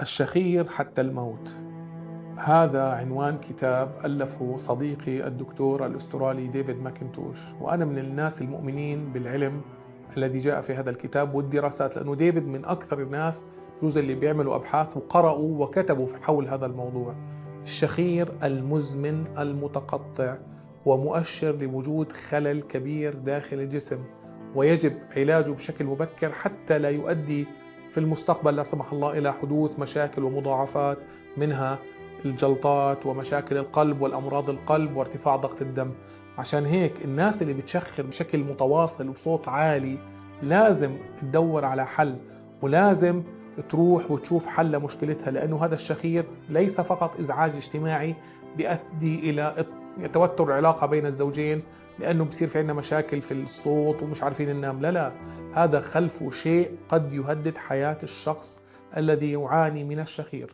الشخير حتى الموت. هذا عنوان كتاب ألفه صديقي الدكتور الأسترالي ديفيد ماكنتوش، وأنا من الناس المؤمنين بالعلم الذي جاء في هذا الكتاب والدراسات، لأنه ديفيد من أكثر الناس بجوز اللي بيعملوا أبحاث وقرأوا وكتبوا في حول هذا الموضوع. الشخير المزمن المتقطع ومؤشر لوجود خلل كبير داخل الجسم، ويجب علاجه بشكل مبكر حتى لا يؤدي في المستقبل لا سمح الله إلى حدوث مشاكل ومضاعفات، منها الجلطات ومشاكل القلب والأمراض القلب وارتفاع ضغط الدم. عشان هيك الناس اللي بتشخر بشكل متواصل وبصوت عالي لازم تدور على حل، ولازم تروح وتشوف حل لمشكلتها، لأنه هذا الشخير ليس فقط إزعاج اجتماعي بيؤدي إلى توتر العلاقة بين الزوجين، لأنه بصير في عندنا مشاكل في الصوت ومش عارفين ننام. لا، هذا خلفه شيء قد يهدد حياة الشخص الذي يعاني من الشخير.